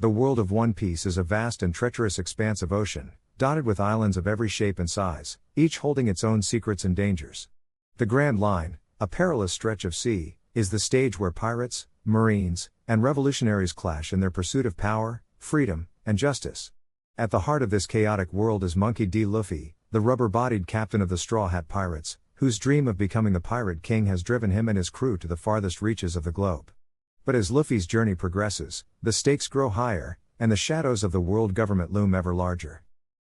The world of One Piece is a vast and treacherous expanse of ocean, dotted with islands of every shape and size, each holding its own secrets and dangers. The Grand Line, a perilous stretch of sea, is the stage where pirates, marines, and revolutionaries clash in their pursuit of power, freedom, and justice. At the heart of this chaotic world is Monkey D. Luffy, the rubber-bodied captain of the Straw Hat Pirates, whose dream of becoming the Pirate King has driven him and his crew to the farthest reaches of the globe. But as Luffy's journey progresses, the stakes grow higher, and the shadows of the world government loom ever larger.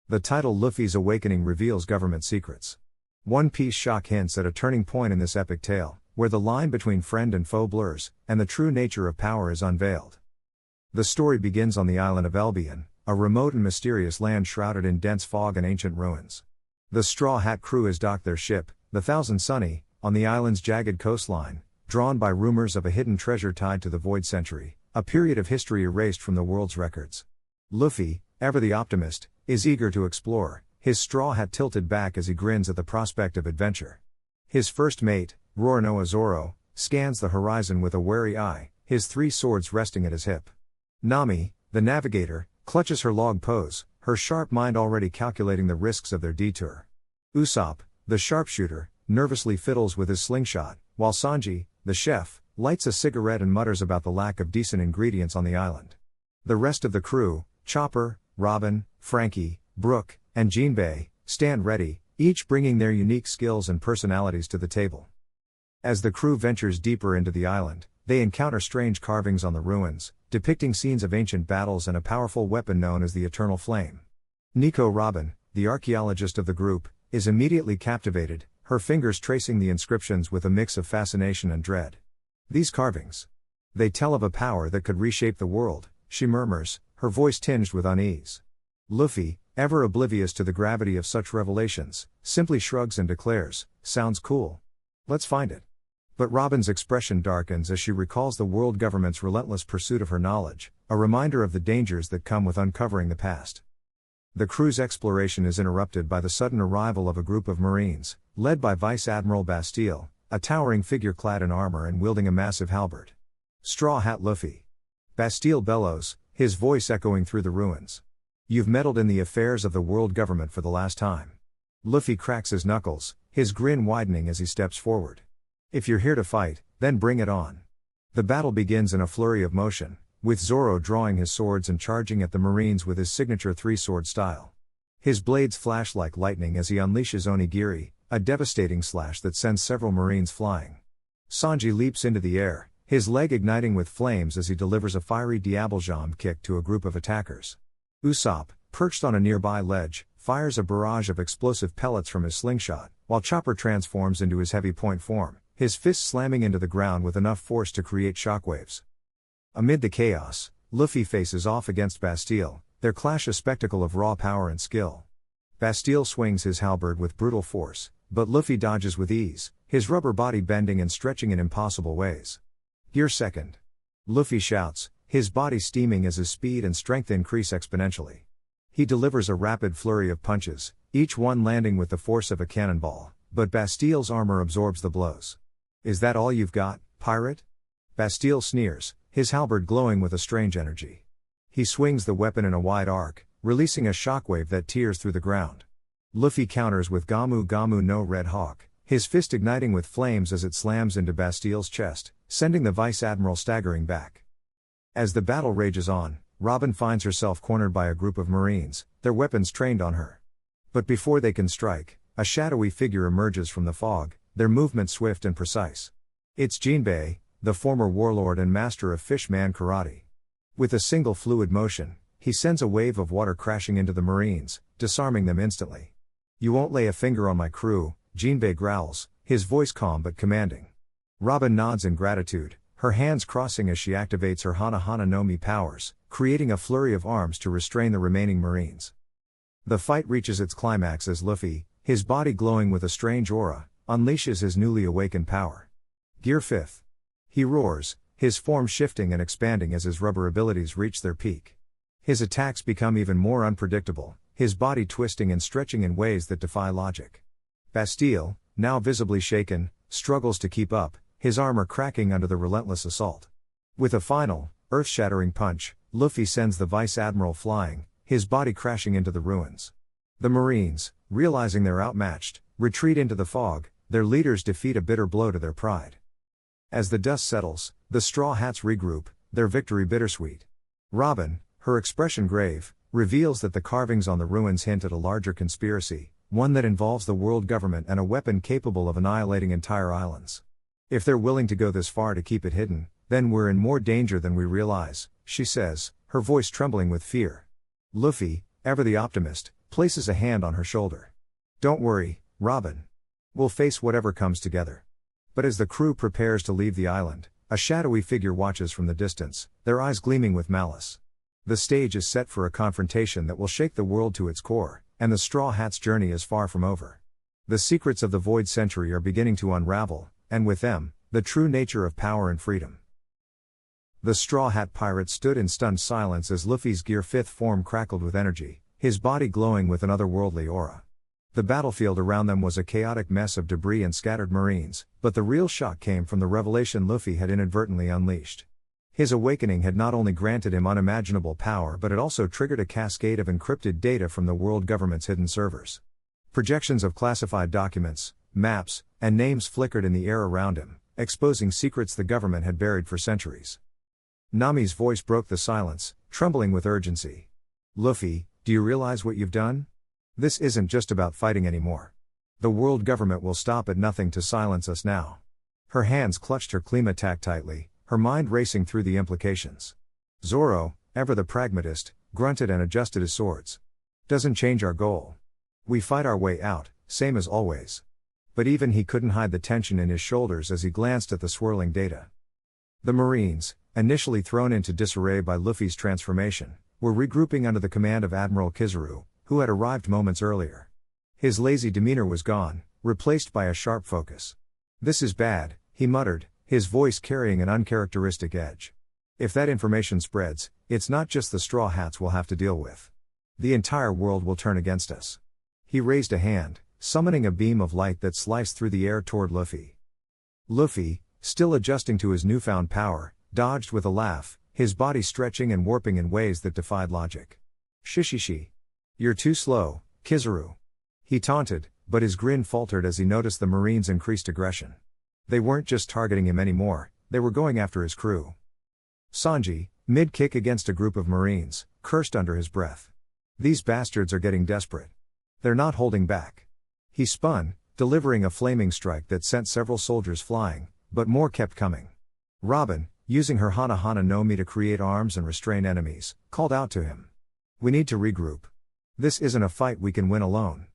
The title Luffy's Awakening reveals government secrets. One Piece shock hints at a turning point in this epic tale, where the line between friend and foe blurs, and the true nature of power is unveiled. The story begins on the island of Albion, a remote and mysterious land shrouded in dense fog and ancient ruins. The Straw Hat crew has docked their ship, the Thousand Sunny, on the island's jagged coastline, drawn by rumors of a hidden treasure tied to the Void Century, a period of history erased from the world's records. Luffy, ever the optimist, is eager to explore, his straw hat tilted back as he grins at the prospect of adventure. His first mate, Roronoa Zoro, scans the horizon with a wary eye, his 3 swords resting at his hip. Nami, the navigator, clutches her log pose, her sharp mind already calculating the risks of their detour. Usopp, the sharpshooter, nervously fiddles with his slingshot, while Sanji, the chef, lights a cigarette and mutters about the lack of decent ingredients on the island. The rest of the crew, Chopper, Robin, Frankie, Brook, and Jinbei, stand ready, each bringing their unique skills and personalities to the table. As the crew ventures deeper into the island, they encounter strange carvings on the ruins, depicting scenes of ancient battles and a powerful weapon known as the Eternal Flame. Nico Robin, the archaeologist of the group, is immediately captivated, her fingers tracing the inscriptions with a mix of fascination and dread. These carvings. They tell of a power that could reshape the world, she murmurs, her voice tinged with unease. Luffy, ever oblivious to the gravity of such revelations, simply shrugs and declares, "Sounds cool. Let's find it." But Robin's expression darkens as she recalls the world government's relentless pursuit of her knowledge, a reminder of the dangers that come with uncovering the past. The crew's exploration is interrupted by the sudden arrival of a group of Marines, led by Vice Admiral Bastille, a towering figure clad in armor and wielding a massive halberd. Straw Hat Luffy. Bastille bellows, his voice echoing through the ruins. "You've meddled in the affairs of the world government for the last time." Luffy cracks his knuckles, his grin widening as he steps forward. "If you're here to fight, then bring it on." The battle begins in a flurry of motion, with Zoro drawing his swords and charging at the Marines with his signature 3-sword style. His blades flash like lightning as he unleashes Onigiri, a devastating slash that sends several Marines flying. Sanji leaps into the air, his leg igniting with flames as he delivers a fiery Diaboljam kick to a group of attackers. Usopp, perched on a nearby ledge, fires a barrage of explosive pellets from his slingshot, while Chopper transforms into his heavy point form, his fists slamming into the ground with enough force to create shockwaves. Amid the chaos, Luffy faces off against Bastille, their clash a spectacle of raw power and skill. Bastille swings his halberd with brutal force, but Luffy dodges with ease, his rubber body bending and stretching in impossible ways. "Gear second." Luffy shouts, his body steaming as his speed and strength increase exponentially. He delivers a rapid flurry of punches, each one landing with the force of a cannonball, but Bastille's armor absorbs the blows. "Is that all you've got, pirate?" Bastille sneers, his halberd glowing with a strange energy. He swings the weapon in a wide arc, releasing a shockwave that tears through the ground. Luffy counters with Gamu Gamu no Red Hawk, his fist igniting with flames as it slams into Bastille's chest, sending the Vice Admiral staggering back. As the battle rages on, Robin finds herself cornered by a group of Marines, their weapons trained on her. But before they can strike, a shadowy figure emerges from the fog, their movement swift and precise. It's Jinbei, the former warlord and master of Fishman Karate. With a single fluid motion, he sends a wave of water crashing into the Marines, disarming them instantly. "You won't lay a finger on my crew," Jinbei growls, his voice calm but commanding. Robin nods in gratitude, her hands crossing as she activates her Hana Hana no Mi powers, creating a flurry of arms to restrain the remaining Marines. The fight reaches its climax as Luffy, his body glowing with a strange aura, unleashes his newly awakened power. "Gear 5th." He roars, his form shifting and expanding as his rubber abilities reach their peak. His attacks become even more unpredictable, his body twisting and stretching in ways that defy logic. Bastille, now visibly shaken, struggles to keep up, his armor cracking under the relentless assault. With a final, earth-shattering punch, Luffy sends the Vice Admiral flying, his body crashing into the ruins. The Marines, realizing they're outmatched, retreat into the fog, their leaders defeat a bitter blow to their pride. As the dust settles, the Straw Hats regroup, their victory bittersweet. Robin, her expression grave, reveals that the carvings on the ruins hint at a larger conspiracy, one that involves the world government and a weapon capable of annihilating entire islands. If they're willing to go this far to keep it hidden, then we're in more danger than we realize, she says, her voice trembling with fear. Luffy, ever the optimist, places a hand on her shoulder. Don't worry, Robin. We'll face whatever comes together. But as the crew prepares to leave the island, a shadowy figure watches from the distance, their eyes gleaming with malice. The stage is set for a confrontation that will shake the world to its core, and the Straw Hats' journey is far from over. The secrets of the Void Century are beginning to unravel, and with them, the true nature of power and freedom. The Straw Hat Pirate stood in stunned silence as Luffy's Gear 5th form crackled with energy, his body glowing with an otherworldly aura. The battlefield around them was a chaotic mess of debris and scattered Marines, but the real shock came from the revelation Luffy had inadvertently unleashed. His awakening had not only granted him unimaginable power but it also triggered a cascade of encrypted data from the world government's hidden servers. Projections of classified documents, maps, and names flickered in the air around him, exposing secrets the government had buried for centuries. Nami's voice broke the silence, trembling with urgency. Luffy, do you realize what you've done? This isn't just about fighting anymore. The world government will stop at nothing to silence us now. Her hands clutched her Klimatak tightly, her mind racing through the implications. Zoro, ever the pragmatist, grunted and adjusted his swords. Doesn't change our goal. We fight our way out, same as always. But even he couldn't hide the tension in his shoulders as he glanced at the swirling data. The Marines, initially thrown into disarray by Luffy's transformation, were regrouping under the command of Admiral Kizaru, who had arrived moments earlier. His lazy demeanor was gone, replaced by a sharp focus. This is bad, he muttered, his voice carrying an uncharacteristic edge. If that information spreads, it's not just the Straw Hats we'll have to deal with. The entire world will turn against us. He raised a hand, summoning a beam of light that sliced through the air toward Luffy. Luffy, still adjusting to his newfound power, dodged with a laugh, his body stretching and warping in ways that defied logic. Shishishi. You're too slow, Kizaru. He taunted, but his grin faltered as he noticed the Marines' increased aggression. They weren't just targeting him anymore, they were going after his crew. Sanji, mid-kick against a group of Marines, cursed under his breath. These bastards are getting desperate. They're not holding back. He spun, delivering a flaming strike that sent several soldiers flying, but more kept coming. Robin, using her Hana Hana no Mi to create arms and restrain enemies, called out to him. We need to regroup. This isn't a fight we can win alone.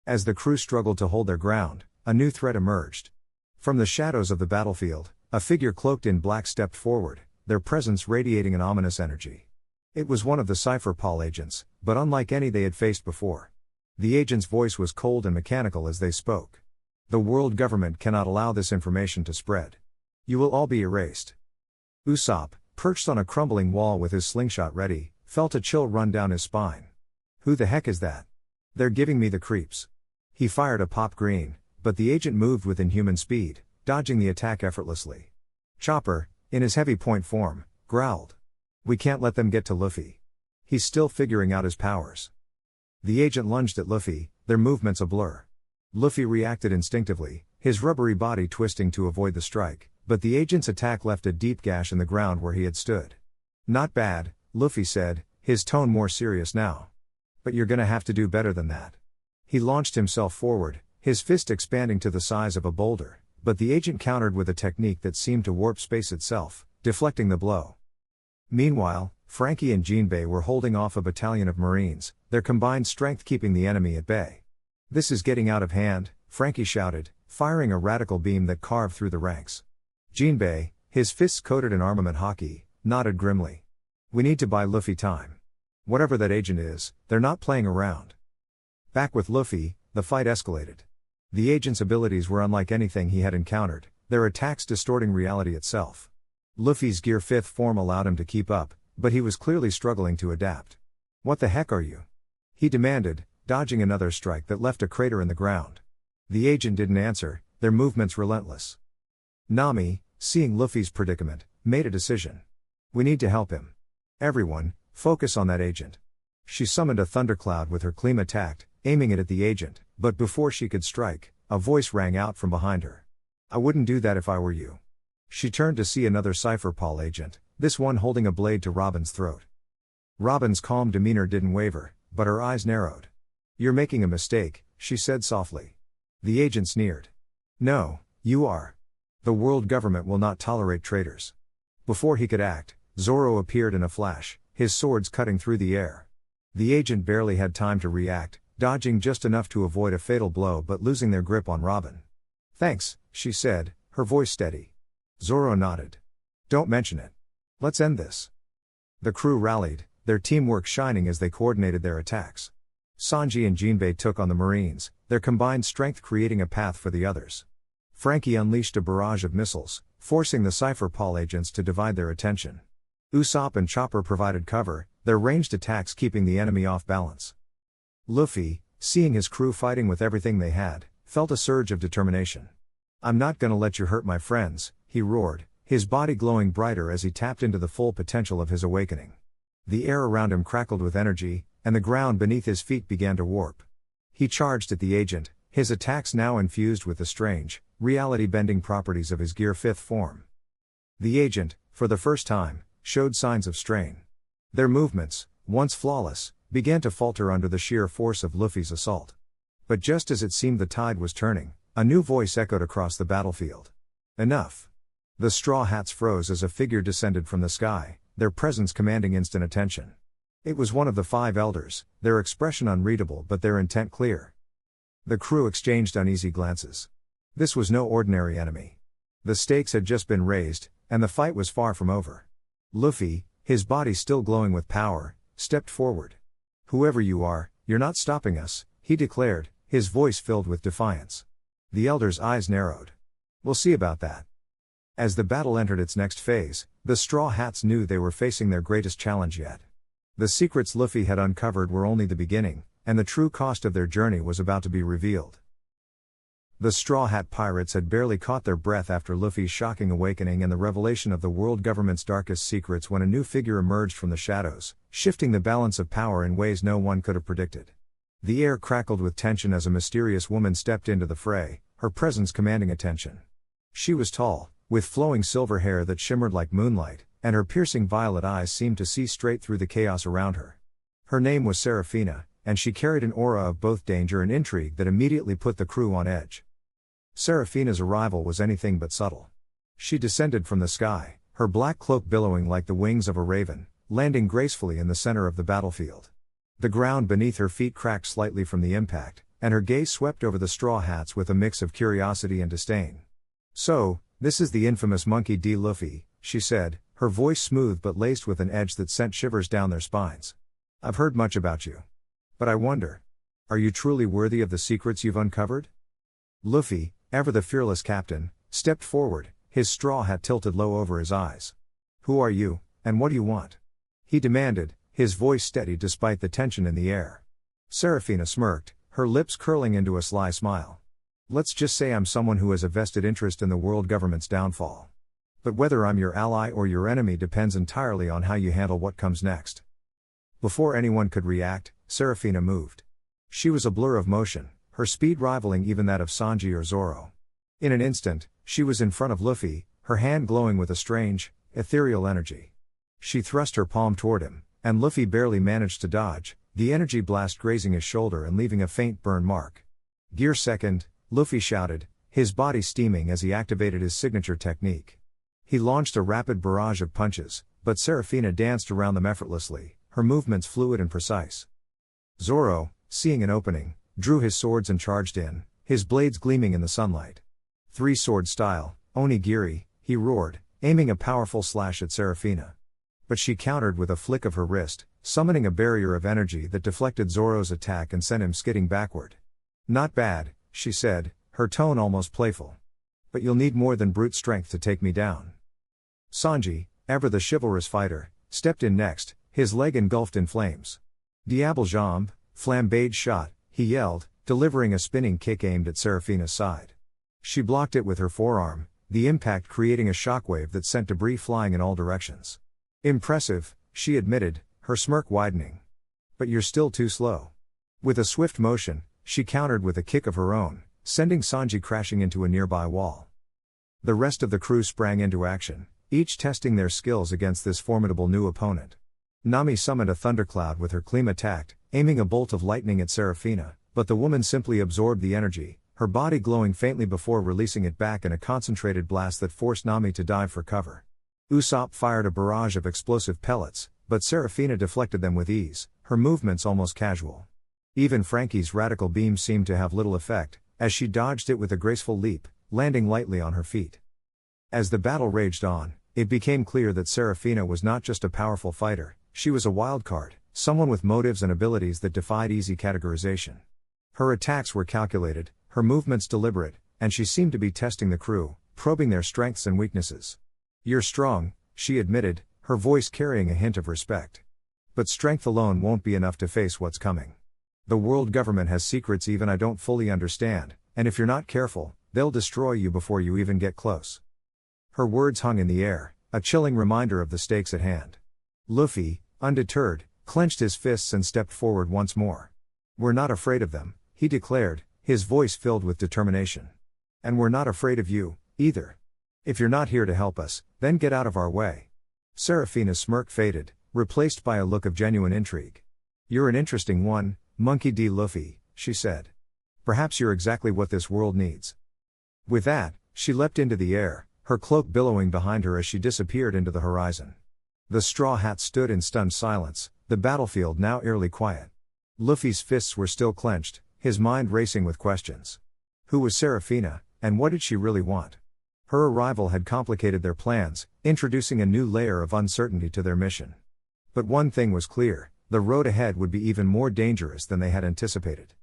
As the crew struggled to hold their ground, a new threat emerged. From the shadows of the battlefield, a figure cloaked in black stepped forward, their presence radiating an ominous energy. It was one of the Cypher Paul agents, but unlike any they had faced before. The agent's voice was cold and mechanical as they spoke. The world government cannot allow this information to spread. You will all be erased. Usopp, perched on a crumbling wall with his slingshot ready, felt a chill run down his spine. Who the heck is that? They're giving me the creeps. He fired a pop green, but the agent moved with inhuman speed, dodging the attack effortlessly. Chopper, in his heavy point form, growled. We can't let them get to Luffy. He's still figuring out his powers. The agent lunged at Luffy, their movements a blur. Luffy reacted instinctively, his rubbery body twisting to avoid the strike, but the agent's attack left a deep gash in the ground where he had stood. Not bad, Luffy said, his tone more serious now. But you're gonna have to do better than that. He launched himself forward, his fist expanding to the size of a boulder, but the agent countered with a technique that seemed to warp space itself, deflecting the blow. Meanwhile, Frankie and Jinbei were holding off a battalion of Marines, their combined strength keeping the enemy at bay. This is getting out of hand, Frankie shouted, firing a radical beam that carved through the ranks. Jinbei, his fists coated in armament hockey, nodded grimly. We need to buy Luffy time. Whatever that agent is, they're not playing around. Back with Luffy, the fight escalated. The agent's abilities were unlike anything he had encountered, their attacks distorting reality itself. Luffy's Gear 5th form allowed him to keep up, but he was clearly struggling to adapt. What the heck are you? He demanded, dodging another strike that left a crater in the ground. The agent didn't answer, their movements relentless. Nami, seeing Luffy's predicament, made a decision. We need to help him. Everyone, focus on that agent. She summoned a thundercloud with her Kleem attack, aiming it at the agent, but before she could strike, a voice rang out from behind her. I wouldn't do that if I were you. She turned to see another Cypher Paul agent, this one holding a blade to Robin's throat. Robin's calm demeanor didn't waver, but her eyes narrowed. You're making a mistake, she said softly. The agent sneered. No, you are. The world government will not tolerate traitors. Before he could act, Zoro appeared in a flash, his swords cutting through the air. The agent barely had time to react, dodging just enough to avoid a fatal blow but losing their grip on Robin. Thanks, she said, her voice steady. Zoro nodded. Don't mention it. Let's end this. The crew rallied, their teamwork shining as they coordinated their attacks. Sanji and Jinbei took on the Marines, their combined strength creating a path for the others. Frankie unleashed a barrage of missiles, forcing the Cypher Paul agents to divide their attention. Usopp and Chopper provided cover, their ranged attacks keeping the enemy off balance. Luffy, seeing his crew fighting with everything they had, felt a surge of determination. I'm not gonna let you hurt my friends, he roared, his body glowing brighter as he tapped into the full potential of his awakening. The air around him crackled with energy, and the ground beneath his feet began to warp. He charged at the agent, his attacks now infused with the strange, reality-bending properties of his Gear 5th form. The agent, for the first time, showed signs of strain. Their movements, once flawless, began to falter under the sheer force of Luffy's assault. But just as it seemed the tide was turning, a new voice echoed across the battlefield. Enough. The Straw Hats froze as a figure descended from the sky, their presence commanding instant attention. It was one of the 5 elders, their expression unreadable but their intent clear. The crew exchanged uneasy glances. This was no ordinary enemy. The stakes had just been raised, and the fight was far from over. Luffy, his body still glowing with power, stepped forward. Whoever you are, you're not stopping us, he declared, his voice filled with defiance. The elder's eyes narrowed. We'll see about that. As the battle entered its next phase, the Straw Hats knew they were facing their greatest challenge yet. The secrets Luffy had uncovered were only the beginning, and the true cost of their journey was about to be revealed. The Straw Hat pirates had barely caught their breath after Luffy's shocking awakening and the revelation of the world government's darkest secrets when a new figure emerged from the shadows, shifting the balance of power in ways no one could have predicted. The air crackled with tension as a mysterious woman stepped into the fray, her presence commanding attention. She was tall, with flowing silver hair that shimmered like moonlight, and her piercing violet eyes seemed to see straight through the chaos around her. Her name was Seraphina, and she carried an aura of both danger and intrigue that immediately put the crew on edge. Seraphina's arrival was anything but subtle. She descended from the sky, her black cloak billowing like the wings of a raven, landing gracefully in the center of the battlefield. The ground beneath her feet cracked slightly from the impact, and her gaze swept over the Straw Hats with a mix of curiosity and disdain. So, this is the infamous Monkey D. Luffy, she said, her voice smooth but laced with an edge that sent shivers down their spines. I've heard much about you. But I wonder, are you truly worthy of the secrets you've uncovered? Luffy, ever the fearless captain, stepped forward, his straw hat tilted low over his eyes. Who are you, and what do you want? He demanded, his voice steady despite the tension in the air. Seraphina smirked, her lips curling into a sly smile. Let's just say I'm someone who has a vested interest in the world government's downfall. But whether I'm your ally or your enemy depends entirely on how you handle what comes next. Before anyone could react, Seraphina moved. She was a blur of motion, her speed rivaling even that of Sanji or Zoro. In an instant, she was in front of Luffy, her hand glowing with a strange, ethereal energy. She thrust her palm toward him, and Luffy barely managed to dodge, the energy blast grazing his shoulder and leaving a faint burn mark. Gear second, Luffy shouted, his body steaming as he activated his signature technique. He launched a rapid barrage of punches, but Seraphina danced around them effortlessly, her movements fluid and precise. Zoro, seeing an opening, drew his swords and charged in, his blades gleaming in the sunlight. Three-sword style, onigiri, he roared, aiming a powerful slash at Seraphina. But she countered with a flick of her wrist, summoning a barrier of energy that deflected Zoro's attack and sent him skidding backward. Not bad, she said, her tone almost playful. But you'll need more than brute strength to take me down. Sanji, ever the chivalrous fighter, stepped in next, his leg engulfed in flames. Diable jambe, flambéed shot, he yelled, delivering a spinning kick aimed at Seraphina's side. She blocked it with her forearm, the impact creating a shockwave that sent debris flying in all directions. Impressive, she admitted, her smirk widening. But you're still too slow. With a swift motion, she countered with a kick of her own, sending Sanji crashing into a nearby wall. The rest of the crew sprang into action, each testing their skills against this formidable new opponent. Nami summoned a thundercloud with her Kleem attack, aiming a bolt of lightning at Seraphina, but the woman simply absorbed the energy, her body glowing faintly before releasing it back in a concentrated blast that forced Nami to dive for cover. Usopp fired a barrage of explosive pellets, but Seraphina deflected them with ease, her movements almost casual. Even Frankie's radical beam seemed to have little effect, as she dodged it with a graceful leap, landing lightly on her feet. As the battle raged on, it became clear that Seraphina was not just a powerful fighter, she was a wild card, someone with motives and abilities that defied easy categorization. Her attacks were calculated, her movements deliberate, and she seemed to be testing the crew, probing their strengths and weaknesses. "You're strong," she admitted, her voice carrying a hint of respect. "But strength alone won't be enough to face what's coming. The world government has secrets even I don't fully understand, and if you're not careful, they'll destroy you before you even get close." Her words hung in the air, a chilling reminder of the stakes at hand. Luffy, undeterred, clenched his fists and stepped forward once more. "We're not afraid of them," he declared, his voice filled with determination. "And we're not afraid of you, either. If you're not here to help us, then get out of our way." Seraphina's smirk faded, replaced by a look of genuine intrigue. "You're an interesting one, Monkey D. Luffy," she said. "Perhaps you're exactly what this world needs." With that, she leapt into the air, her cloak billowing behind her as she disappeared into the horizon. The Straw Hats stood in stunned silence, the battlefield now eerily quiet. Luffy's fists were still clenched, his mind racing with questions. Who was Seraphina, and what did she really want? Her arrival had complicated their plans, introducing a new layer of uncertainty to their mission. But one thing was clear, the road ahead would be even more dangerous than they had anticipated.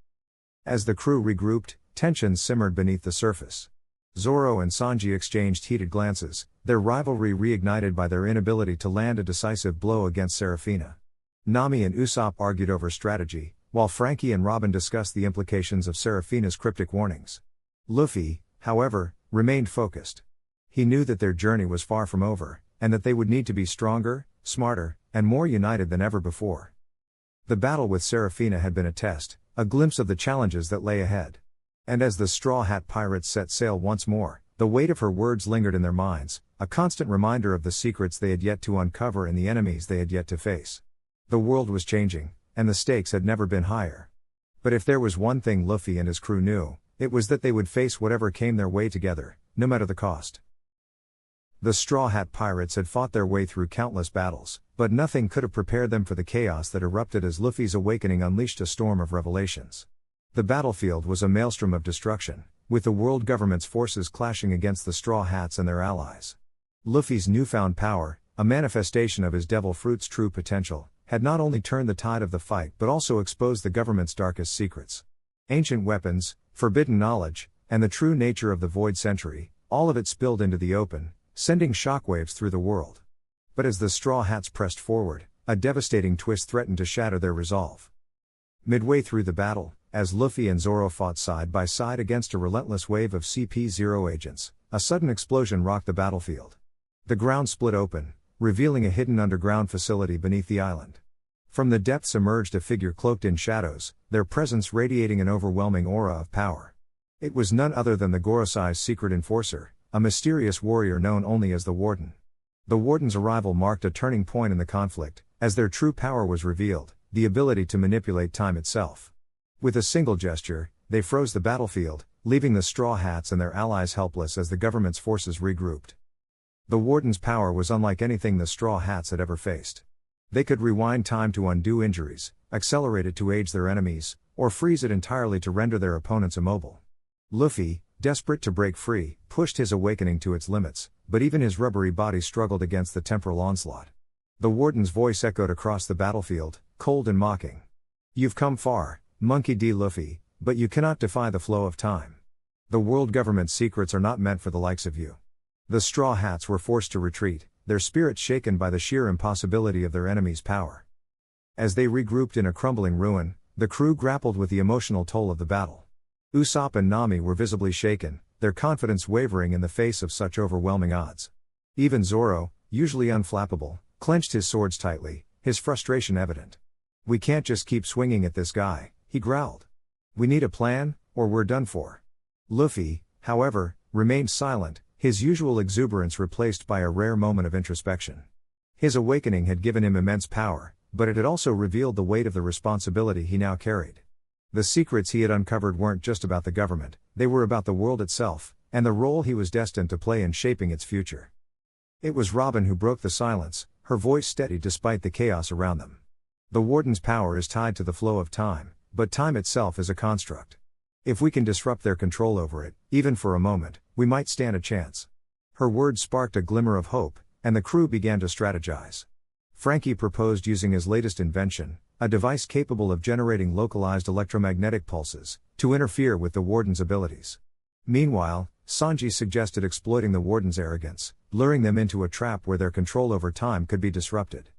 As the crew regrouped, tensions simmered beneath the surface. Zoro and Sanji exchanged heated glances, their rivalry reignited by their inability to land a decisive blow against Seraphina. Nami and Usopp argued over strategy, while Frankie and Robin discussed the implications of Seraphina's cryptic warnings. Luffy, however, remained focused. He knew that their journey was far from over, and that they would need to be stronger, smarter, and more united than ever before. The battle with Seraphina had been a test, a glimpse of the challenges that lay ahead. And as the Straw Hat Pirates set sail once more, the weight of her words lingered in their minds, a constant reminder of the secrets they had yet to uncover and the enemies they had yet to face. The world was changing, and the stakes had never been higher. But if there was one thing Luffy and his crew knew, it was that they would face whatever came their way together, no matter the cost. The Straw Hat Pirates had fought their way through countless battles, but nothing could have prepared them for the chaos that erupted as Luffy's awakening unleashed a storm of revelations. The battlefield was a maelstrom of destruction, with the world government's forces clashing against the Straw Hats and their allies. Luffy's newfound power, a manifestation of his Devil Fruit's true potential, had not only turned the tide of the fight but also exposed the government's darkest secrets. Ancient weapons, forbidden knowledge, and the true nature of the Void Century, all of it spilled into the open, sending shockwaves through the world. But as the Straw Hats pressed forward, a devastating twist threatened to shatter their resolve. Midway through the battle, as Luffy and Zoro fought side by side against a relentless wave of CP0 agents, a sudden explosion rocked the battlefield. The ground split open, revealing a hidden underground facility beneath the island. From the depths emerged a figure cloaked in shadows, their presence radiating an overwhelming aura of power. It was none other than the Gorosei's secret enforcer, a mysterious warrior known only as the Warden. The Warden's arrival marked a turning point in the conflict, as their true power was revealed, the ability to manipulate time itself. With a single gesture, they froze the battlefield, leaving the Straw Hats and their allies helpless as the government's forces regrouped. The Warden's power was unlike anything the Straw Hats had ever faced. They could rewind time to undo injuries, accelerate it to age their enemies, or freeze it entirely to render their opponents immobile. Luffy, desperate to break free, pushed his awakening to its limits, but even his rubbery body struggled against the temporal onslaught. The Warden's voice echoed across the battlefield, cold and mocking. "You've come far, Monkey D. Luffy, but you cannot defy the flow of time. The world government's secrets are not meant for the likes of you." The Straw Hats were forced to retreat, their spirits shaken by the sheer impossibility of their enemy's power. As they regrouped in a crumbling ruin, the crew grappled with the emotional toll of the battle. Usopp and Nami were visibly shaken, their confidence wavering in the face of such overwhelming odds. Even Zoro, usually unflappable, clenched his swords tightly, his frustration evident. "We can't just keep swinging at this guy," he growled. "We need a plan, or we're done for." Luffy, however, remained silent, his usual exuberance replaced by a rare moment of introspection. His awakening had given him immense power, but it had also revealed the weight of the responsibility he now carried. The secrets he had uncovered weren't just about the government, they were about the world itself, and the role he was destined to play in shaping its future. It was Robin who broke the silence, her voice steady despite the chaos around them. "The Warden's power is tied to the flow of time, but time itself is a construct. If we can disrupt their control over it, even for a moment, we might stand a chance." Her words sparked a glimmer of hope, and the crew began to strategize. Frankie proposed using his latest invention, a device capable of generating localized electromagnetic pulses, to interfere with the Warden's abilities. Meanwhile, Sanji suggested exploiting the Warden's arrogance, luring them into a trap where their control over time could be disrupted.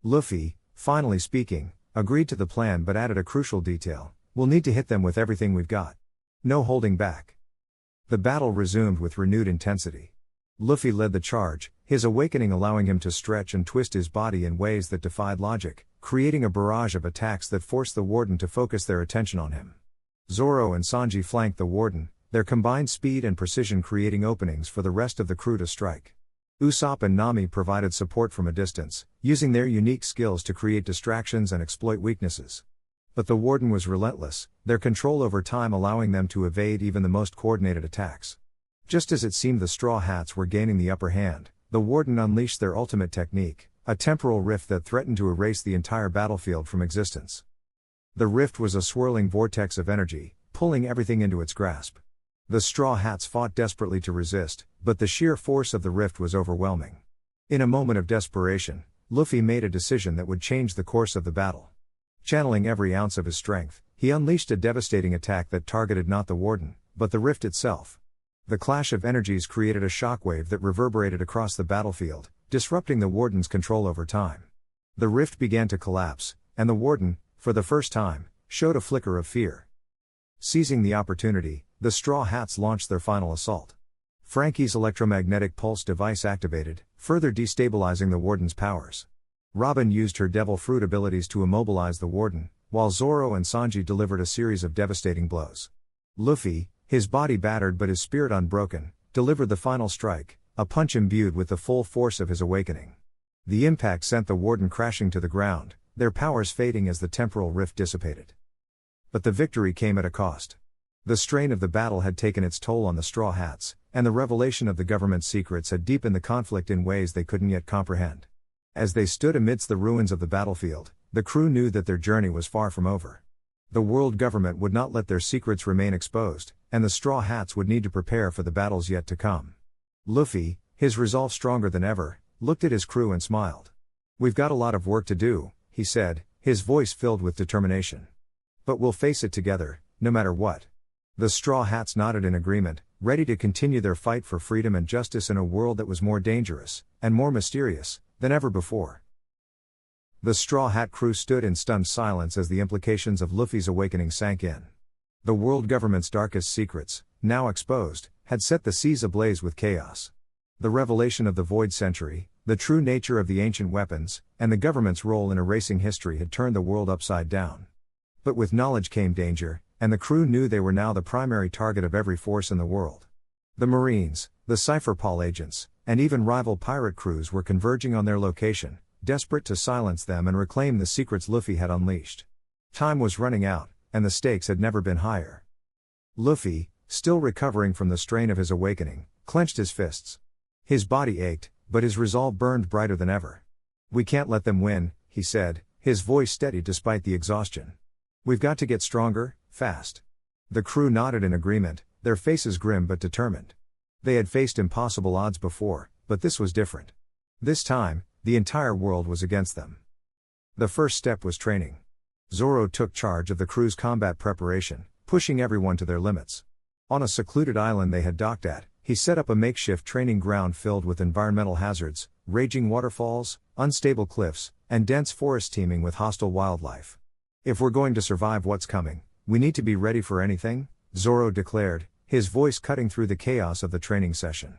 Luffy, finally speaking, agreed to the plan but added a crucial detail: "We'll need to hit them with everything we've got. No holding back." The battle resumed with renewed intensity. Luffy led the charge, his awakening allowing him to stretch and twist his body in ways that defied logic, creating a barrage of attacks that forced the Warden to focus their attention on him. Zoro and Sanji flanked the Warden, their combined speed and precision creating openings for the rest of the crew to strike. Usopp and Nami provided support from a distance, using their unique skills to create distractions and exploit weaknesses. But the Warden was relentless, their control over time allowing them to evade even the most coordinated attacks. Just as it seemed the Straw Hats were gaining the upper hand, the Warden unleashed their ultimate technique, a temporal rift that threatened to erase the entire battlefield from existence. The rift was a swirling vortex of energy, pulling everything into its grasp. The Straw Hats fought desperately to resist, but the sheer force of the rift was overwhelming. In a moment of desperation, Luffy made a decision that would change the course of the battle. Channeling every ounce of his strength, he unleashed a devastating attack that targeted not the Warden, but the rift itself. The clash of energies created a shockwave that reverberated across the battlefield, disrupting the Warden's control over time. The rift began to collapse, and the Warden, for the first time, showed a flicker of fear. Seizing the opportunity, the Straw Hats launched their final assault. Frankie's electromagnetic pulse device activated, further destabilizing the Warden's powers. Robin used her Devil Fruit abilities to immobilize the Warden, while Zoro and Sanji delivered a series of devastating blows. Luffy, his body battered but his spirit unbroken, delivered the final strike, a punch imbued with the full force of his awakening. The impact sent the Warden crashing to the ground, their powers fading as the temporal rift dissipated. But the victory came at a cost. The strain of the battle had taken its toll on the Straw Hats, and the revelation of the government's secrets had deepened the conflict in ways they couldn't yet comprehend. As they stood amidst the ruins of the battlefield, the crew knew that their journey was far from over. The world government would not let their secrets remain exposed, and the Straw Hats would need to prepare for the battles yet to come. Luffy, his resolve stronger than ever, looked at his crew and smiled. "We've got a lot of work to do," he said, his voice filled with determination. "But we'll face it together, no matter what." The Straw Hats nodded in agreement, ready to continue their fight for freedom and justice in a world that was more dangerous, and more mysterious, than ever before. The Straw Hat crew stood in stunned silence as the implications of Luffy's awakening sank in. The world government's darkest secrets, now exposed, had set the seas ablaze with chaos. The revelation of the Void Century, the true nature of the ancient weapons, and the government's role in erasing history had turned the world upside down. But with knowledge came danger, and the crew knew they were now the primary target of every force in the world. The Marines, the Cypherpol agents, and even rival pirate crews were converging on their location, desperate to silence them and reclaim the secrets Luffy had unleashed. Time was running out, and the stakes had never been higher. Luffy, still recovering from the strain of his awakening, clenched his fists. His body ached, but his resolve burned brighter than ever. "We can't let them win," he said, his voice steady despite the exhaustion. "We've got to get stronger, fast." The crew nodded in agreement, their faces grim but determined. They had faced impossible odds before, but this was different. This time, the entire world was against them. The first step was training. Zoro took charge of the crew's combat preparation, pushing everyone to their limits. On a secluded island they had docked at, he set up a makeshift training ground filled with environmental hazards, raging waterfalls, unstable cliffs, and dense forests teeming with hostile wildlife. "If we're going to survive what's coming, we need to be ready for anything," Zoro declared, his voice cutting through the chaos of the training session.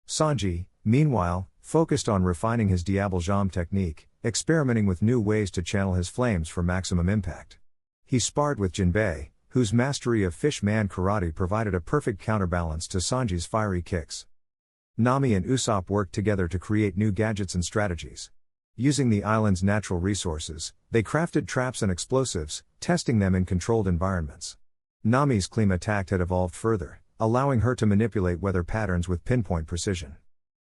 Sanji, meanwhile, focused on refining his Diable Jambe technique, experimenting with new ways to channel his flames for maximum impact. He sparred with Jinbei, whose mastery of fish-man karate provided a perfect counterbalance to Sanji's fiery kicks. Nami and Usopp worked together to create new gadgets and strategies. Using the island's natural resources, they crafted traps and explosives, testing them in controlled environments. Nami's Kleem attack had evolved further, allowing her to manipulate weather patterns with pinpoint precision.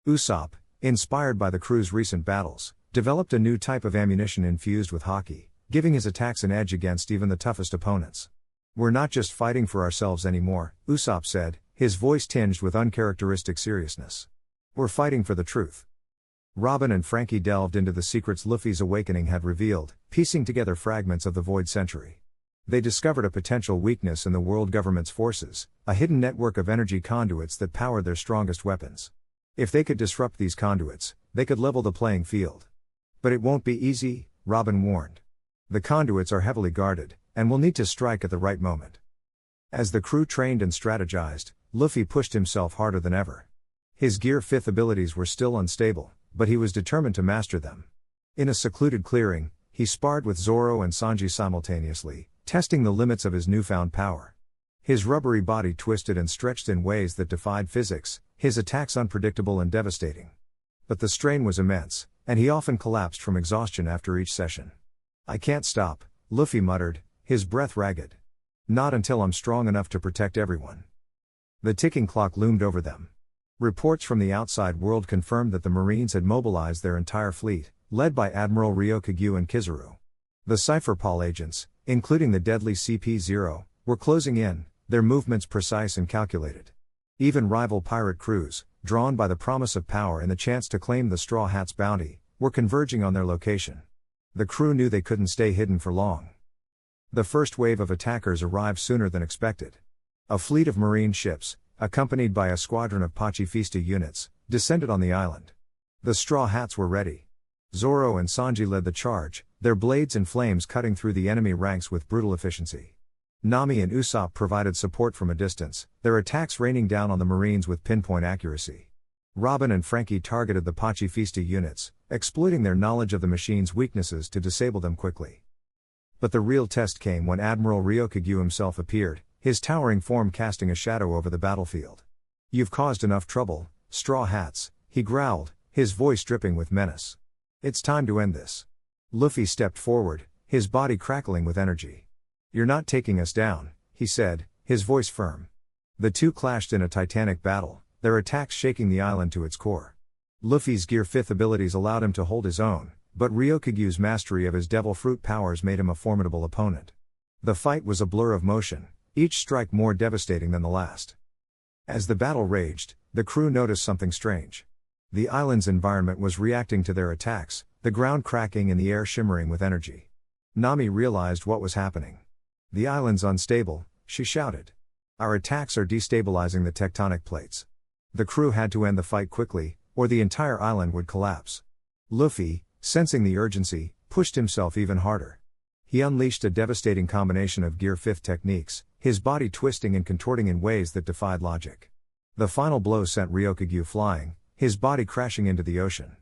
Usopp, inspired by the crew's recent battles, developed a new type of ammunition infused with haki, giving his attacks an edge against even the toughest opponents. "We're not just fighting for ourselves anymore," Usopp said, his voice tinged with uncharacteristic seriousness. "We're fighting for the truth." Robin and Frankie delved into the secrets Luffy's awakening had revealed, piecing together fragments of the Void Century. They discovered a potential weakness in the world government's forces, a hidden network of energy conduits that powered their strongest weapons. If they could disrupt these conduits, they could level the playing field. "But it won't be easy," Robin warned. "The conduits are heavily guarded, and we'll need to strike at the right moment." As the crew trained and strategized, Luffy pushed himself harder than ever. His Gear 5 abilities were still unstable, but he was determined to master them. In a secluded clearing, he sparred with Zoro and Sanji simultaneously, testing the limits of his newfound power. His rubbery body twisted and stretched in ways that defied physics, his attacks unpredictable and devastating. But the strain was immense, and he often collapsed from exhaustion after each session. "I can't stop," Luffy muttered, his breath ragged. "Not until I'm strong enough to protect everyone." The ticking clock loomed over them. Reports from the outside world confirmed that the Marines had mobilized their entire fleet, led by Admiral Ryokugyu and Kizaru. The Cypher Paul agents, including the deadly CP-0, were closing in, their movements precise and calculated. Even rival pirate crews, drawn by the promise of power and the chance to claim the Straw Hats' bounty, were converging on their location. The crew knew they couldn't stay hidden for long. The first wave of attackers arrived sooner than expected. A fleet of marine ships, accompanied by a squadron of Pacifista units, descended on the island. The Straw Hats were ready. Zoro and Sanji led the charge, their blades and flames cutting through the enemy ranks with brutal efficiency. Nami and Usopp provided support from a distance, their attacks raining down on the Marines with pinpoint accuracy. Robin and Frankie targeted the Pacifista units, exploiting their knowledge of the machine's weaknesses to disable them quickly. But the real test came when Admiral Ryokugyu himself appeared, his towering form casting a shadow over the battlefield. "You've caused enough trouble, Straw Hats," he growled, his voice dripping with menace. "It's time to end this." Luffy stepped forward, his body crackling with energy. "You're not taking us down," he said, his voice firm. The two clashed in a titanic battle, their attacks shaking the island to its core. Luffy's Gear 5 abilities allowed him to hold his own, but Ryokugyu's mastery of his Devil Fruit powers made him a formidable opponent. The fight was a blur of motion, each strike more devastating than the last. As the battle raged, the crew noticed something strange. The island's environment was reacting to their attacks, the ground cracking and the air shimmering with energy. Nami realized what was happening. "The island's unstable," she shouted. "Our attacks are destabilizing the tectonic plates." The crew had to end the fight quickly, or the entire island would collapse. Luffy, sensing the urgency, pushed himself even harder. He unleashed a devastating combination of Gear 5 techniques, his body twisting and contorting in ways that defied logic. The final blow sent Ryokugyu flying, his body crashing into the ocean.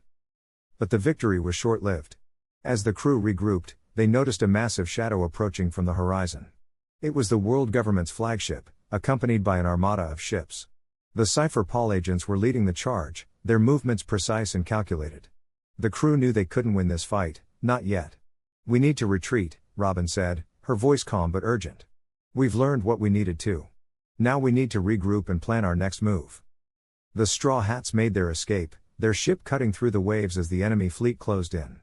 But the victory was short-lived. As the crew regrouped, they noticed a massive shadow approaching from the horizon. It was the world government's flagship, accompanied by an armada of ships. The Cypher Paul agents were leading the charge, their movements precise and calculated. The crew knew they couldn't win this fight, not yet. "We need to retreat," Robin said, her voice calm but urgent. "We've learned what we needed to. Now we need to regroup and plan our next move." The Straw Hats made their escape, their ship cutting through the waves as the enemy fleet closed in.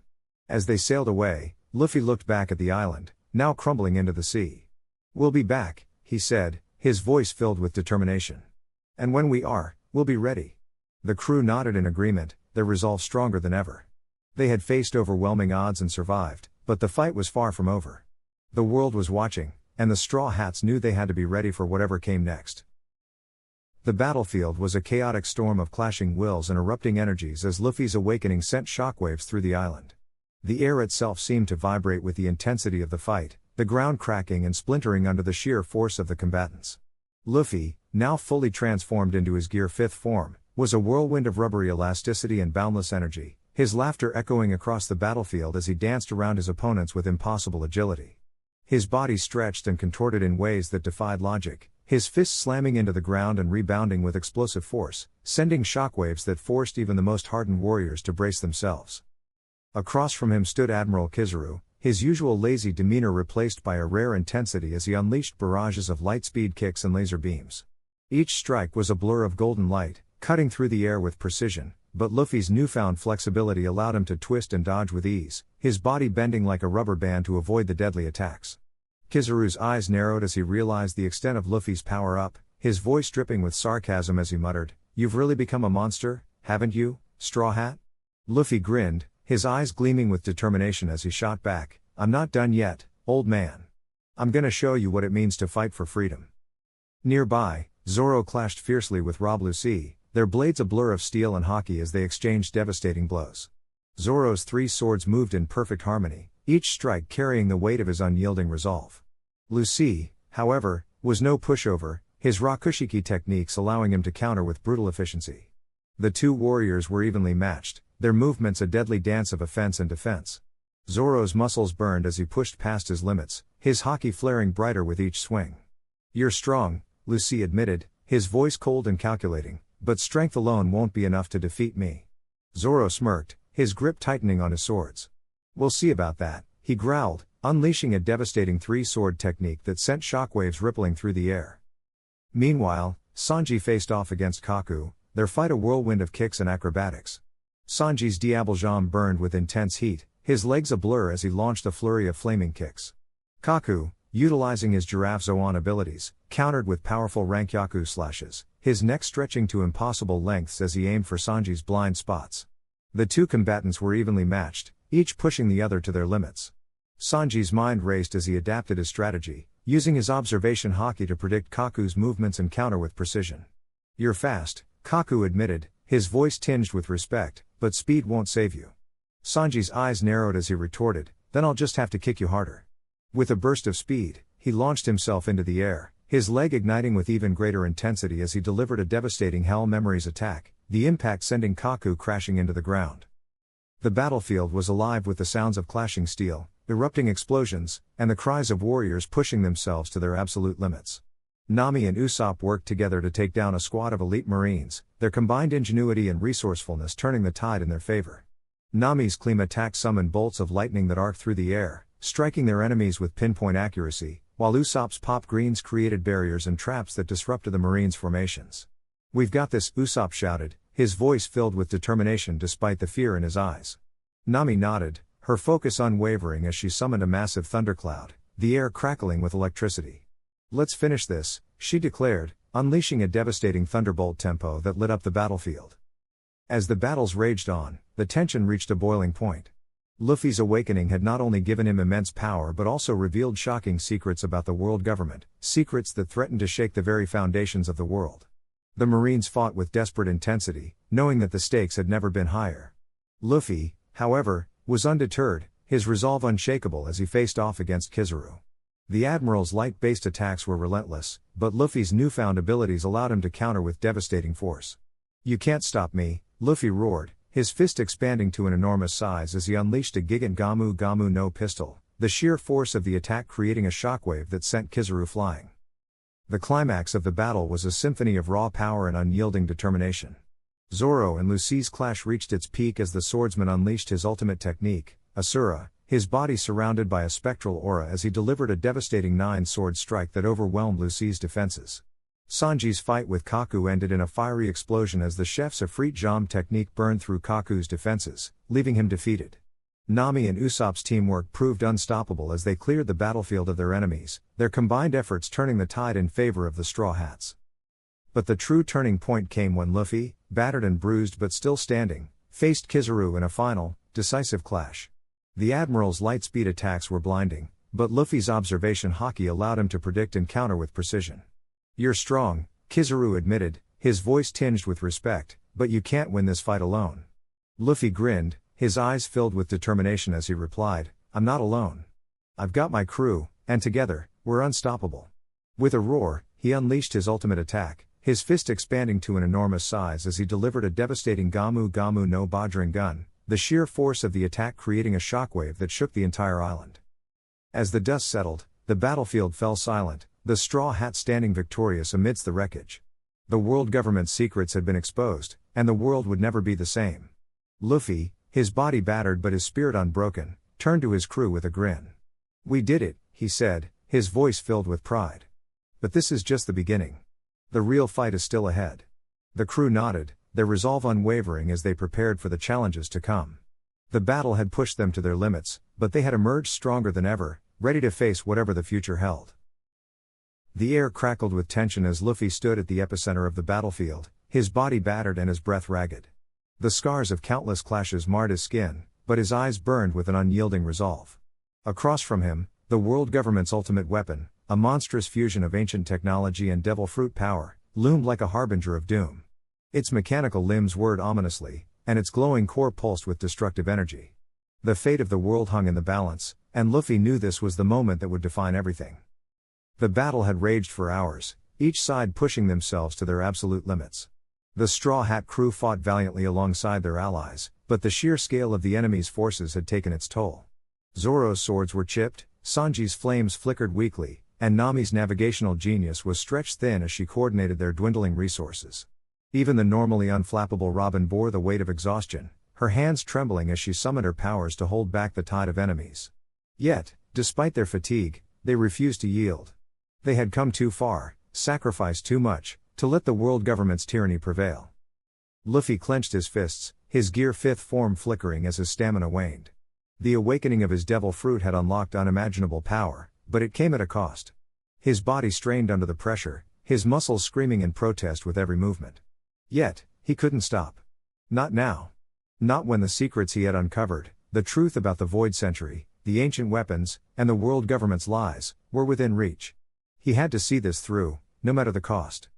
As they sailed away, Luffy looked back at the island, now crumbling into the sea. "We'll be back," he said, his voice filled with determination. "And when we are, we'll be ready." The crew nodded in agreement, their resolve stronger than ever. They had faced overwhelming odds and survived, but the fight was far from over. The world was watching, and the Straw Hats knew they had to be ready for whatever came next. The battlefield was a chaotic storm of clashing wills and erupting energies as Luffy's awakening sent shockwaves through the island. The air itself seemed to vibrate with the intensity of the fight, the ground cracking and splintering under the sheer force of the combatants. Luffy, now fully transformed into his Gear 5 form, was a whirlwind of rubbery elasticity and boundless energy, his laughter echoing across the battlefield as he danced around his opponents with impossible agility. His body stretched and contorted in ways that defied logic, his fists slamming into the ground and rebounding with explosive force, sending shockwaves that forced even the most hardened warriors to brace themselves. Across from him stood Admiral Kizaru, his usual lazy demeanor replaced by a rare intensity as he unleashed barrages of light-speed kicks and laser beams. Each strike was a blur of golden light, cutting through the air with precision, but Luffy's newfound flexibility allowed him to twist and dodge with ease, his body bending like a rubber band to avoid the deadly attacks. Kizaru's eyes narrowed as he realized the extent of Luffy's power-up, his voice dripping with sarcasm as he muttered, "You've really become a monster, haven't you, Straw Hat?" Luffy grinned, his eyes gleaming with determination as he shot back, "I'm not done yet, old man. I'm gonna show you what it means to fight for freedom." Nearby, Zoro clashed fiercely with Rob Lucci, their blades a blur of steel and haki as they exchanged devastating blows. Zoro's three swords moved in perfect harmony, each strike carrying the weight of his unyielding resolve. Lucci, however, was no pushover, his Rakushiki techniques allowing him to counter with brutal efficiency. The two warriors were evenly matched, their movements a deadly dance of offense and defense. Zoro's muscles burned as he pushed past his limits, his haki flaring brighter with each swing. "You're strong," Lucci admitted, his voice cold and calculating, "but strength alone won't be enough to defeat me." Zoro smirked, his grip tightening on his swords. "We'll see about that," he growled, unleashing a devastating three-sword technique that sent shockwaves rippling through the air. Meanwhile, Sanji faced off against Kaku, their fight a whirlwind of kicks and acrobatics. Sanji's diable jambe burned with intense heat, his legs a blur as he launched a flurry of flaming kicks. Kaku, utilizing his giraffe Zoan abilities, countered with powerful Rankyaku slashes, his neck stretching to impossible lengths as he aimed for Sanji's blind spots. The two combatants were evenly matched, each pushing the other to their limits. Sanji's mind raced as he adapted his strategy, using his observation haki to predict Kaku's movements and counter with precision. "You're fast," Kaku admitted, his voice tinged with respect, "but speed won't save you." Sanji's eyes narrowed as he retorted, "Then I'll just have to kick you harder." With a burst of speed, he launched himself into the air, his leg igniting with even greater intensity as he delivered a devastating Hell Memories attack, the impact sending Kaku crashing into the ground. The battlefield was alive with the sounds of clashing steel, erupting explosions, and the cries of warriors pushing themselves to their absolute limits. Nami and Usopp worked together to take down a squad of elite marines, their combined ingenuity and resourcefulness turning the tide in their favor. Nami's Kleem attack summoned bolts of lightning that arced through the air, striking their enemies with pinpoint accuracy, while Usopp's pop greens created barriers and traps that disrupted the marines' formations. "We've got this," Usopp shouted, his voice filled with determination despite the fear in his eyes. Nami nodded, her focus unwavering as she summoned a massive thundercloud, the air crackling with electricity. "Let's finish this," she declared, unleashing a devastating thunderbolt tempo that lit up the battlefield. As the battles raged on, the tension reached a boiling point. Luffy's awakening had not only given him immense power but also revealed shocking secrets about the world government, secrets that threatened to shake the very foundations of the world. The Marines fought with desperate intensity, knowing that the stakes had never been higher. Luffy, however, was undeterred, his resolve unshakable as he faced off against Kizaru. The Admiral's light-based attacks were relentless, but Luffy's newfound abilities allowed him to counter with devastating force. "You can't stop me," Luffy roared, his fist expanding to an enormous size as he unleashed a gigant Gamu Gamu no pistol, the sheer force of the attack creating a shockwave that sent Kizaru flying. The climax of the battle was a symphony of raw power and unyielding determination. Zoro and Lucci's clash reached its peak as the swordsman unleashed his ultimate technique, Asura, his body surrounded by a spectral aura as he delivered a devastating 9-sword strike that overwhelmed Lucci's defenses. Sanji's fight with Kaku ended in a fiery explosion as the chef's Ifrit Jambe technique burned through Kaku's defenses, leaving him defeated. Nami and Usopp's teamwork proved unstoppable as they cleared the battlefield of their enemies, their combined efforts turning the tide in favor of the Straw Hats. But the true turning point came when Luffy, battered and bruised but still standing, faced Kizaru in a final, decisive clash. The Admiral's light-speed attacks were blinding, but Luffy's observation haki allowed him to predict and counter with precision. "You're strong," Kizaru admitted, his voice tinged with respect, "but you can't win this fight alone." Luffy grinned, his eyes filled with determination as he replied, "I'm not alone. I've got my crew, and together, we're unstoppable." With a roar, he unleashed his ultimate attack, his fist expanding to an enormous size as he delivered a devastating Gov't no Bajring gun, the sheer force of the attack creating a shockwave that shook the entire island. As the dust settled, the battlefield fell silent, the Straw Hat standing victorious amidst the wreckage. The world government's secrets had been exposed, and the world would never be the same. Luffy, his body battered but his spirit unbroken, turned to his crew with a grin. "We did it," he said, his voice filled with pride. "But this is just the beginning. The real fight is still ahead." The crew nodded, their resolve unwavering as they prepared for the challenges to come. The battle had pushed them to their limits, but they had emerged stronger than ever, ready to face whatever the future held. The air crackled with tension as Luffy stood at the epicenter of the battlefield, his body battered and his breath ragged. The scars of countless clashes marred his skin, but his eyes burned with an unyielding resolve. Across from him, the world government's ultimate weapon, a monstrous fusion of ancient technology and devil fruit power, loomed like a harbinger of doom. Its mechanical limbs whirred ominously, and its glowing core pulsed with destructive energy. The fate of the world hung in the balance, and Luffy knew this was the moment that would define everything. The battle had raged for hours, each side pushing themselves to their absolute limits. The Straw Hat crew fought valiantly alongside their allies, but the sheer scale of the enemy's forces had taken its toll. Zoro's swords were chipped, Sanji's flames flickered weakly, and Nami's navigational genius was stretched thin as she coordinated their dwindling resources. Even the normally unflappable Robin bore the weight of exhaustion, her hands trembling as she summoned her powers to hold back the tide of enemies. Yet, despite their fatigue, they refused to yield. They had come too far, sacrificed too much, to let the world government's tyranny prevail. Luffy clenched his fists, his gear fifth form flickering as his stamina waned. The awakening of his devil fruit had unlocked unimaginable power, but it came at a cost. His body strained under the pressure, his muscles screaming in protest with every movement. Yet, he couldn't stop. Not now. Not when the secrets he had uncovered, the truth about the Void Century, the ancient weapons, and the world government's lies, were within reach. He had to see this through, no matter the cost.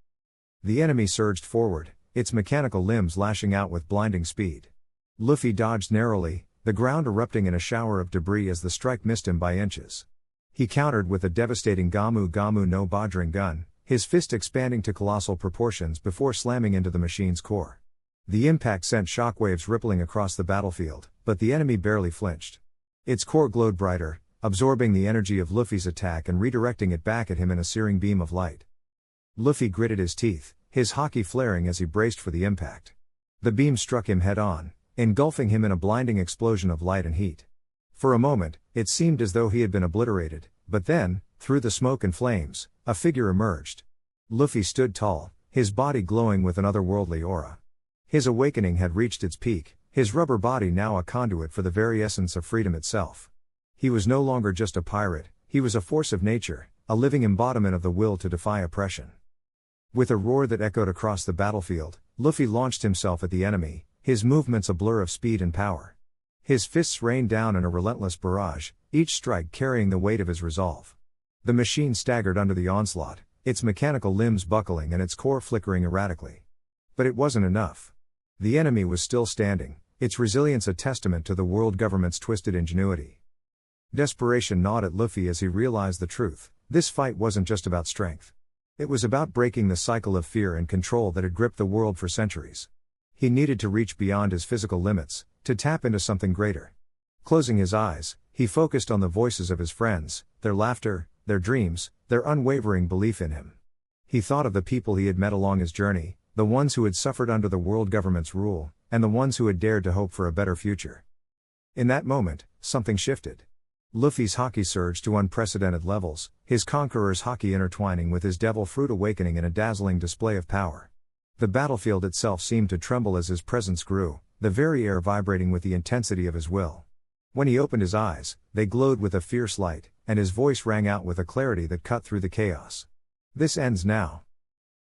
The enemy surged forward, its mechanical limbs lashing out with blinding speed. Luffy dodged narrowly, the ground erupting in a shower of debris as the strike missed him by inches. He countered with a devastating Gov't no Bajring gun, his fist expanding to colossal proportions before slamming into the machine's core. The impact sent shockwaves rippling across the battlefield, but the enemy barely flinched. Its core glowed brighter, absorbing the energy of Luffy's attack and redirecting it back at him in a searing beam of light. Luffy gritted his teeth, his haki flaring as he braced for the impact. The beam struck him head-on, engulfing him in a blinding explosion of light and heat. For a moment, it seemed as though he had been obliterated, but then, through the smoke and flames, a figure emerged. Luffy stood tall, his body glowing with an otherworldly aura. His awakening had reached its peak, his rubber body now a conduit for the very essence of freedom itself. He was no longer just a pirate, he was a force of nature, a living embodiment of the will to defy oppression. With a roar that echoed across the battlefield, Luffy launched himself at the enemy, his movements a blur of speed and power. His fists rained down in a relentless barrage, each strike carrying the weight of his resolve. The machine staggered under the onslaught, its mechanical limbs buckling and its core flickering erratically. But it wasn't enough. The enemy was still standing, its resilience a testament to the world government's twisted ingenuity. Desperation gnawed at Luffy as he realized the truth. This fight wasn't just about strength. It was about breaking the cycle of fear and control that had gripped the world for centuries. He needed to reach beyond his physical limits, to tap into something greater. Closing his eyes, he focused on the voices of his friends, their laughter, their dreams, their unwavering belief in him. He thought of the people he had met along his journey, the ones who had suffered under the world government's rule, and the ones who had dared to hope for a better future. In that moment, something shifted. Luffy's haki surged to unprecedented levels, his conqueror's haki intertwining with his devil fruit awakening in a dazzling display of power. The battlefield itself seemed to tremble as his presence grew, the very air vibrating with the intensity of his will. When he opened his eyes, they glowed with a fierce light, and his voice rang out with a clarity that cut through the chaos. This ends now.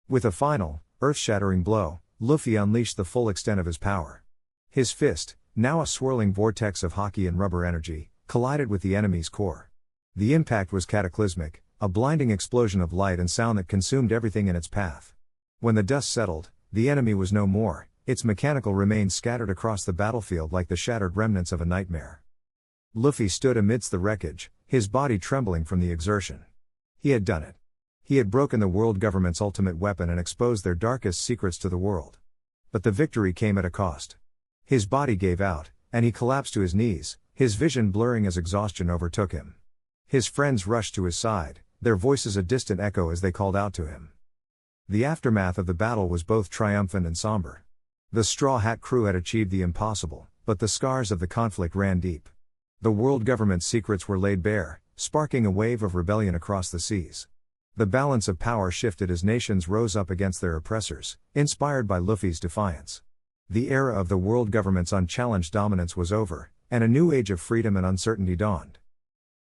With a final, earth-shattering blow, Luffy unleashed the full extent of his power. His fist, now a swirling vortex of haki and rubber energy, collided with the enemy's core. The impact was cataclysmic, a blinding explosion of light and sound that consumed everything in its path. When the dust settled, the enemy was no more, its mechanical remains scattered across the battlefield like the shattered remnants of a nightmare. Luffy stood amidst the wreckage, his body trembling from the exertion. He had done it. He had broken the world government's ultimate weapon and exposed their darkest secrets to the world. But the victory came at a cost. His body gave out, and he collapsed to his knees, his vision blurring as exhaustion overtook him. His friends rushed to his side, their voices a distant echo as they called out to him. The aftermath of the battle was both triumphant and somber. The Straw Hat crew had achieved the impossible, but the scars of the conflict ran deep. The world government's secrets were laid bare, sparking a wave of rebellion across the seas. The balance of power shifted as nations rose up against their oppressors, inspired by Luffy's defiance. The era of the world government's unchallenged dominance was over, and a new age of freedom and uncertainty dawned.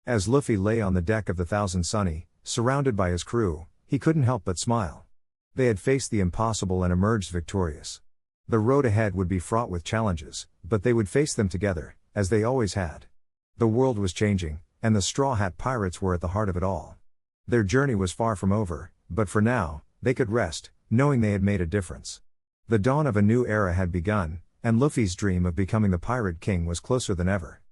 As Luffy lay on the deck of the Thousand Sunny, surrounded by his crew, he couldn't help but smile. They had faced the impossible and emerged victorious. The road ahead would be fraught with challenges, but they would face them together, as they always had. The world was changing, and the Straw Hat Pirates were at the heart of it all. Their journey was far from over, but for now, they could rest, knowing they had made a difference. The dawn of a new era had begun, and Luffy's dream of becoming the Pirate King was closer than ever.